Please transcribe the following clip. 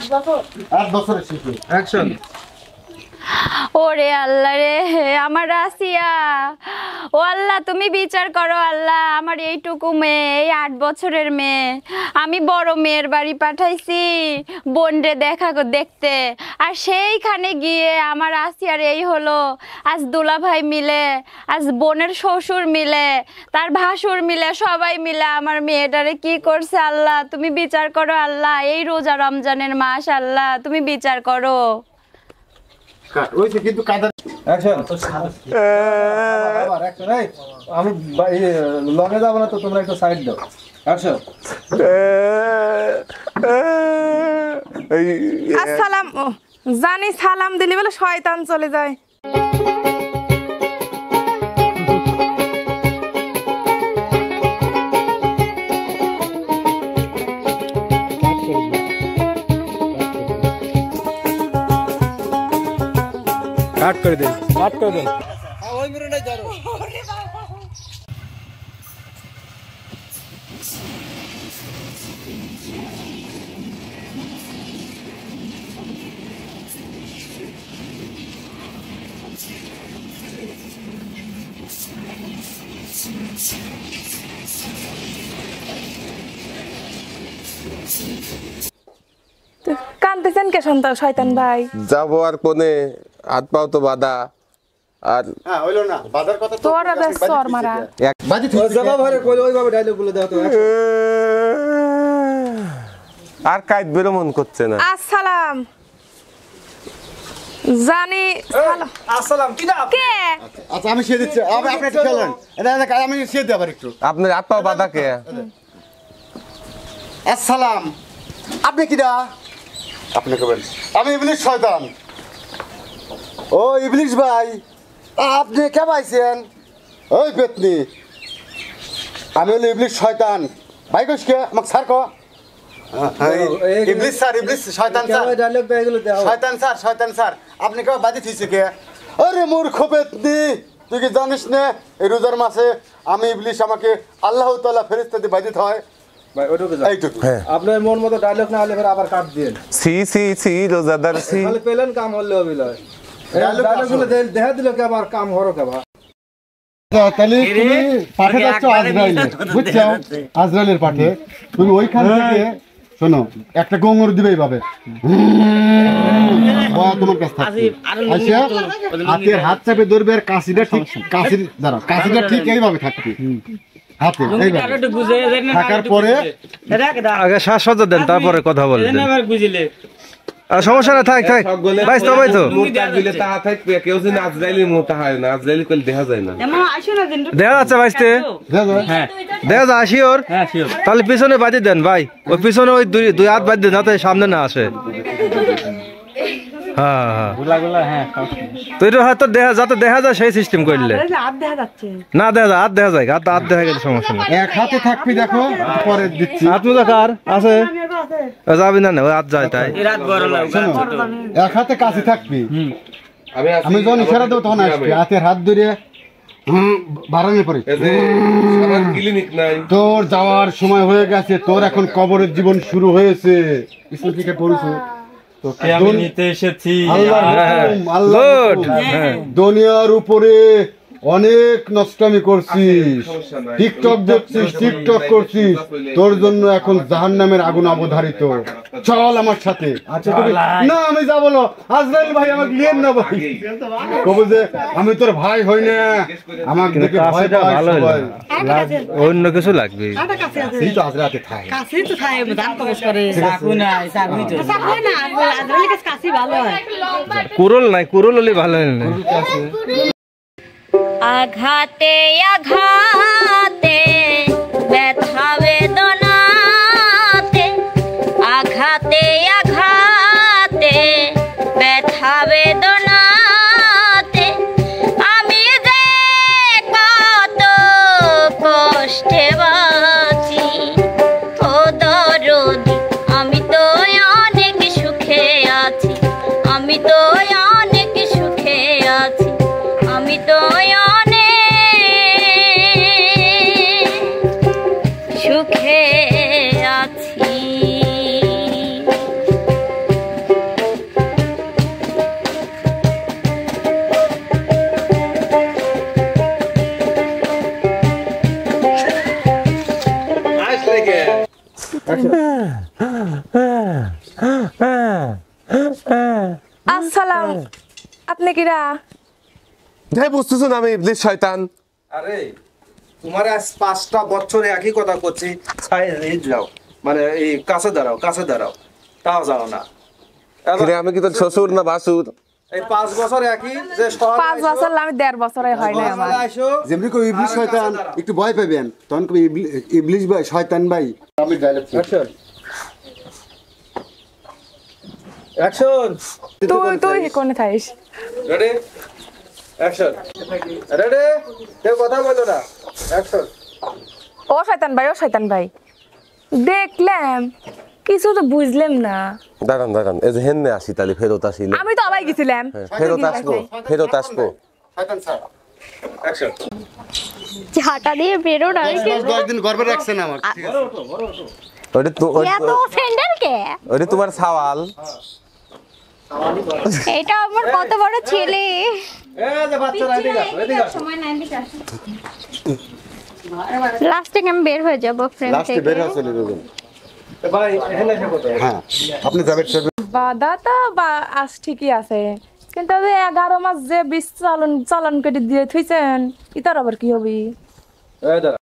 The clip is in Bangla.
8 বছরের শিশু। অ্যাকশন। ওরে আল্লাহ রে, আমার রাসিয়া, ও আল্লাহ তুমি বিচার করো আল্লাহ। আমার এইটুকু মেয়ে, এই 8 বছরের মেয়ে, আমি বড় মেয়ের বাড়ি পাঠাইছি বোনরে দেখতে, আর সেইখানে গিয়ে আমার রাসিয়ার এই হলো। আজ দুলাভাই মিলে, আজ বোনের শ্বশুর মিলে, তার ভাসুর মিলে, সবাই মিলে আমার মেয়েটারে কি করছে আল্লাহ, তুমি বিচার করো আল্লাহ। এই রোজা রমজানের মাস আল্লাহ, তুমি বিচার করো। ওইছে কিন্তু কাদার। অ্যাকশন। আবার অ্যাকশন। এই আমি লগে যাব না তো, তোমরা একটু সাইড দাও। অ্যাকশন। আসসালাম, জানি সালাম দিলি বলে শয়তান চলে যায়। কাট করে দেন, কাট করে দেন। ওই মেরে নাই ধরো। কানতেছেন কে সন্তান শয়তান ভাই? যাবো আর কোনে, হাত পাও তো বাঁধা। আর হ্যাঁ হইলো না, বাজার কথা তো তোরা বেশ সর মারা। বাজি ঠিক জবাব আরে কই ওইভাবে ডায়লগ গুলো দাও তো। আর কাইত বেরো মন করছে না। আসসালাম, জানি আসসালাম কি না কে? আচ্ছা আমি শিয়ে দিচ্ছি, আপনি একটু খেলেন। এটা আমি শিয়ে দিই আবার একটু। আপনার হাত পাও বাঁধা কে? আসসালাম, আপনি কিডা? আপনি কবেন আমি ইবলিশ শয়তান। ও ইবলিশ ভাই, আপনি কে পাইছেন? ওই পেতনি, আমি হলো ইবলিশ শয়তান। ভাই কইস কে আমাকে স্যার কো। ইবলিশ স্যার, ইবলিশ শয়তান স্যার, ডায়লগ দে এগুলো দাও। শয়তান স্যার, শয়তান স্যার, আপনি কে বাদি থইছে কে? আরে মূর্খ পেতনি, তুই কি জানিস না এই রোজার মাসে আমি ইবলিশ, আমাকে আল্লাহ তাআলা ফেরেশতা দিয়ে বাদি হয়। ভাই ওটুকু যাও, এইটুকু। আপনার মন মতো ডায়লগ না হলে আবার কাট দেন। সি সি সি রোজাদার সি। তাহলে পেলেন কাম হলো অবিলয়। ডায়লগগুলো দেখা দিল কে আবার কাম হরো কে ভাই। তাহলে তুমি পাঠে যাচ্ছ আজরাইলে, বুঝছো? আজরাইলের পাঠে তুমি ওইখান থেকে শোনো, একটা গোঙর দিবে এইভাবে, তোমার কাছে থাকবে। আচ্ছা হাতের হাত চাপে ধরবে, আর কাশিটা ঠিক, কাশির দাঁড়াও, কাশিটা ঠিক এইভাবে থাকবে হাতে। থাকার পরে আগে শ্বাসসজ্জা দেন, তারপরে কথা বলবেন। সমস্যা না, থাক থাক ভাই, সবাই তো দেখা যাচ্ছে ভাইস্তে, দেখা যায় শিওর। তাহলে পিছনে বাজি দেন ভাই, ওই পিছনে ওই দুই হাত বাজি দেন যাতে সামনে না আসে। হ্যাঁ হ্যাঁ, তো এটা হয়তো যাতে দেখা যায় সেই সিস্টেম করলে। না দেখা যায়, হাত দেখা যায়, হাত দেখা গেলে সমস্যা নেই। এক হাতে থাকবি, দেখো পরে দিচ্ছি। হাত মোজা কার আছে? যাবি না, ওই হাত যায় তাই। এক হাতে কাছে থাকবি, আমি যখন ইশারা দেবো তখন আসবি। হাতের হাত ধরে বাড়ানোর পরে তোর যাওয়ার সময় হয়ে গেছে, তোর এখন কবরের জীবন শুরু হয়েছে। স্কুল থেকে পড়ছো দুনিয়ার উপরে অনেক নষ্টামি করছিস, টিকটক দেখছিস, টিকটক করছিস, তোর জন্য এখন জাহান্নামের আগুন অবধারিত। চল আমার সাথে। আচ্ছা না আমি যাবো না, আজরাইল ভাই আমাকে নিয়ে না ভাই, কবে যে আমি তোর ভাই হই না, আমাকে দেখে ভয় পায় সবাই। অন্য কিছু লাগবে। এই তো আজরাতে থাকে, কাছেই তো থাকে, দাম তো করে চাকু নাই, চাকু তো চাকু না, আজরাইল কাছে কাছে ভালো হয়। কুরল নাই, কুরল হলে ভালো হয় না। আঘাতে আঘাতে ব্যথা বেদনাতে, আঘাতে আঘাতে ব্যথা বেদনাতে, আমি যে কত কষ্টে বাঁচি ও দরদি, আমি তো অনেক সুখে আছি, আমি তো অনেক সুখে আছি, আমি তো সুখে আছি। আসসালাম, আপনি কিরা? যাই বুঝতেছো না আমি ইবলিশ শয়তান। আরে তোমার আজ 5টা বছর একই কথা করছি, এই যাও মানে এই কাছে দাঁড়াও তাও যাও না। কিরে আমি কি তোর শ্বশুর না ভাসুর? এই 5 বছর একই যে 5 বছর আমি 1.5 বছরে হয় না আমার। যেমনি কই ইবলিশ শয়তান একটু ভয় পাবেন, তখন কই ইবলিশ ভাই শয়তান ভাই। আমি ডায়লগ অ্যাকশন তুই কোনে থাইস? রেডি অ্যাকশন রেডি কেউ কথা বলো না অ্যাকশন ও শয়তান ভাই দেখলাম কিছু তো বুঝলাম না। দাঁড়ান এই যে হেন্নে আসি তাহলে ফেরত আসিলে। আমি তো আবার গেছিলাম। ফেরত আসবো। শয়তান স্যার অ্যাকশন ঝাঁটা দিয়ে বেরো না। 10 দিন গর্ভে রাখছেন আমার, ঠিক আছে? এত অফেন্ডার কে? ওটা তোমার সওয়াল। এটা আমার কত বড় ছেলে। এই যে বাচ্চারা এদিকে আসো সময় নাই দিকে আসো। লাস্টে আমি বের হয়ে যাব ফ্রেন্ড লাস্টে থেকে। বের হয়ে চলে যাবেন। ভাই এখানে এসে কথা হ্যাঁ আপনি যাবেন স্যার। বাধা তো আজ ঠিকই আছে, কিন্তু 11 মাস যে 20 চালান কেটে দিয়ে থইছেন, ইতার আবার কি হবে? এই দাঁড়া